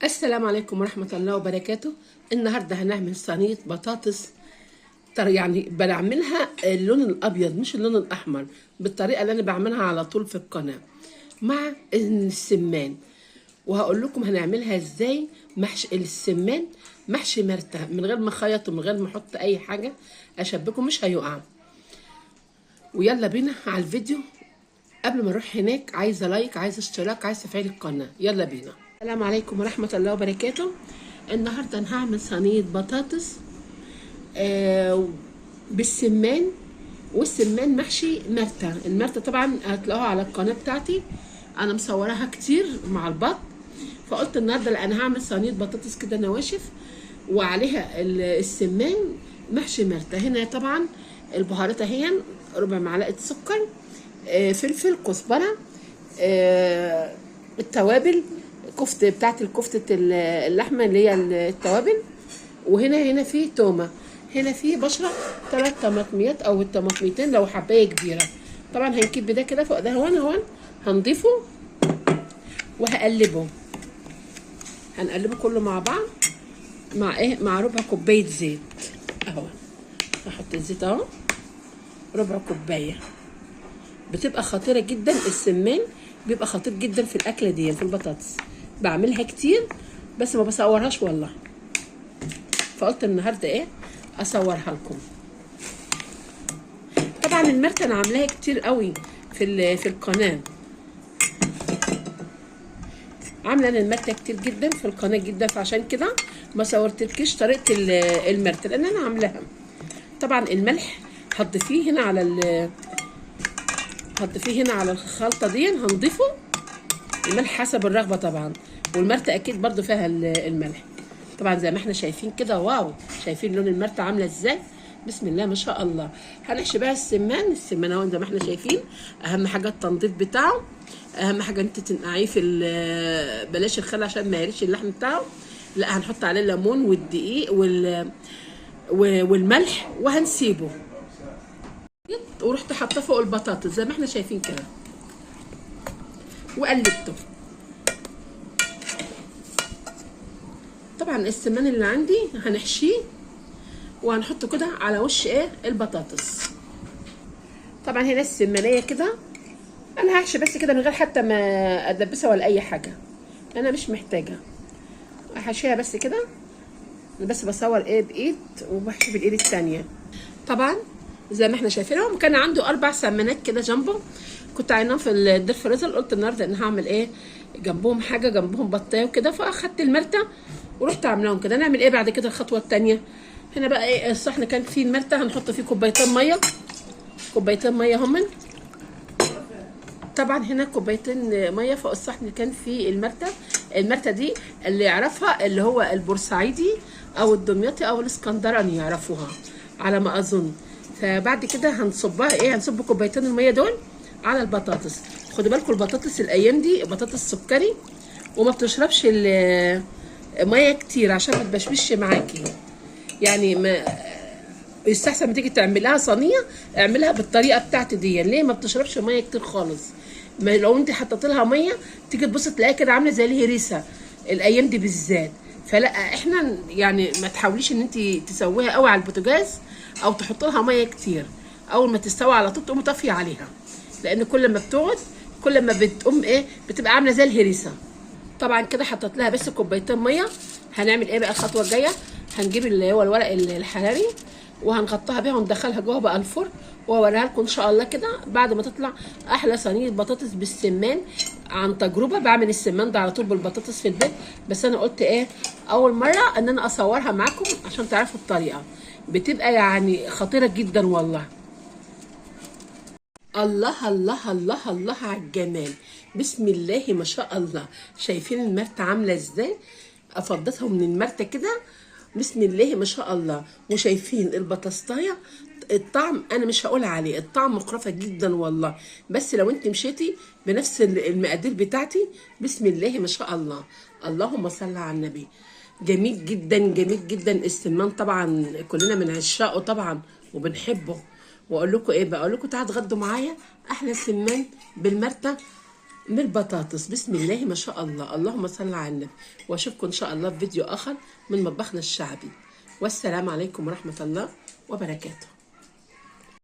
السلام عليكم ورحمة الله وبركاته. النهاردة هنعمل صينية بطاطس. يعني بعملها اللون الأبيض مش اللون الأحمر، بالطريقة اللي أنا بعملها على طول في القناة مع السمان. وهقول لكم هنعملها ازاي. محشي السمان محشي مرتة من غير ما اخيط ومن غير ما احط اي حاجة اشبكه مش هيقع. ويلا بينا على الفيديو. قبل ما اروح هناك عايزه لايك، عايزه اشتراك، عايزه تفعيل القناه. يلا بينا. السلام عليكم ورحمه الله وبركاته. النهارده انا هعمل صينيه بطاطس بالسمان، والسمان محشي مرتة. المرتة طبعا هتلاقوها على القناه بتاعتي، انا مصوراها كتير مع البط. فقلت النهارده لا انا هعمل صينيه بطاطس كده نواشف وعليها السمان محشي مرتة. هنا طبعا البهارات اهي، ربع معلقه سكر، فلفل، كزبره، التوابل، كفته بتاعت الكفته اللحمه اللي هي التوابل. وهنا في تومه، هنا في بشره 3 طماطميات او الطماطميتين لو حبايه كبيره. طبعا هنكب ده كده فوق ده هون هنضيفه وهقلبه. هنقلبه كله مع بعض مع مع ربع كوبايه زيت اهو. هحط الزيت اهو ربع كوبايه. بتبقى خطيره جدا، السمان بيبقى خطير جدا في الاكله دي في البطاطس. بعملها كتير بس ما بصورهاش والله، فقلت النهارده اصورها لكم. طبعا المرتة انا عاملاها كتير قوي في القناه. عامله انا المرتة كتير جدا في القناه جدا، فعشان كده ما صورتلكيش طريقه المرتة لان انا عاملاها. طبعا الملح هتضيفيه هنا على الخلطه دي، هنضيفه الملح حسب الرغبه طبعا. والمرتة اكيد برضو فيها الملح طبعا زي ما احنا شايفين كده. واو، شايفين لون المرتة عامله ازاي؟ بسم الله ما شاء الله. هنحشي بقى السمان اهو زي ما احنا شايفين. اهم حاجه التنظيف بتاعه، اهم حاجه انت تنقعيه في بلاش الخل عشان ما يريش اللحم بتاعه. لا، هنحط عليه الليمون والدقيق والملح وهنسيبه. ورحت حاطاه فوق البطاطس زي ما احنا شايفين كده وقلبته. طبعا السمان اللي عندي هنحشيه وهنحطه كده على وش البطاطس. طبعا هنا السمانيه كده انا هحشي بس كده من غير حتى ما ادبسها ولا اي حاجه، انا مش محتاجه. هحشيها بس كده، بس بصور بايد وبحشي بالايد التانيه. طبعا زي ما احنا شايفينهم كان عنده 4 سمانات كده جنبه، كنت عيناهم في الدير فريزر. قلت النهارده ان هعمل جنبهم حاجه، جنبهم بطايه وكده، فاخدت المرتة ورحت عاملاهم كده. نعمل بعد كده الخطوه الثانيه. هنا بقى الصحن كان فيه المرتة، هنحط فيه كوبايتين ميه هم. طبعا هنا كوبايتين ميه فوق الصحن اللي كان فيه المرتة دي اللي يعرفها اللي هو البورسعيدي او الدمياطي او الاسكندراني يعرفوها على ما اظن. فبعد كده هنصبها هنصب كوبايتين الميه دول على البطاطس. خدوا بالكم البطاطس الايام دي بطاطس سكري وما بتشربش ميه كتير عشان ما تبشبش معاكي. يعني ما يستحسن ما تيجي تعملها صينيه اعملها بالطريقه بتاعتي دي. ليه ما بتشربش ميه كتير خالص؟ ما لو انت حطيت لها ميه تيجي تبص تلاقيها كده عامله زي الهريسه الايام دي بالذات. فلا احنا يعني ما تحاوليش ان انت تسويها قوي على البوتاجاز او تحط لها ميه كتير. اول ما تستوي على طول تقومي طافيه عليها، لان كل ما بتقعد كل ما بتقوم بتبقى عامله زي الهريسه. طبعا كده حطيت لها بس كوبايتين ميه. هنعمل بقى الخطوه الجايه؟ هنجيب اللي هو الورق الحراري وهنغطيها بيها وندخلها جوه بقى الفرن، واوريها لكم ان شاء الله كده بعد ما تطلع احلى صينيه بطاطس بالسمان. عن تجربه بعمل السمان ده على طول بالبطاطس في البيت، بس انا قلت اول مره ان انا اصورها معاكم عشان تعرفوا الطريقه. بتبقى يعني خطيره جدا والله. الله الله الله الله على الجمال، بسم الله ما شاء الله. شايفين المرتة عامله ازاي؟ افضتها من المرتة كده بسم الله ما شاء الله. وشايفين البطاطايه الطعم انا مش هقول عليه، الطعم مقرفه جدا والله. بس لو انت مشيتي بنفس المقادير بتاعتي بسم الله ما شاء الله. اللهم صل على النبي. جميل جدا جميل جدا. السمان طبعا كلنا من عشاقه طبعا وبنحبه. واقول لكم بقول لكم تعالوا اتغدوا معايا احلى سمان بالمرتة من البطاطس. بسم الله ما شاء الله، اللهم صل على النبي. واشوفكم ان شاء الله في فيديو اخر من مطبخنا الشعبي. والسلام عليكم ورحمة الله وبركاته.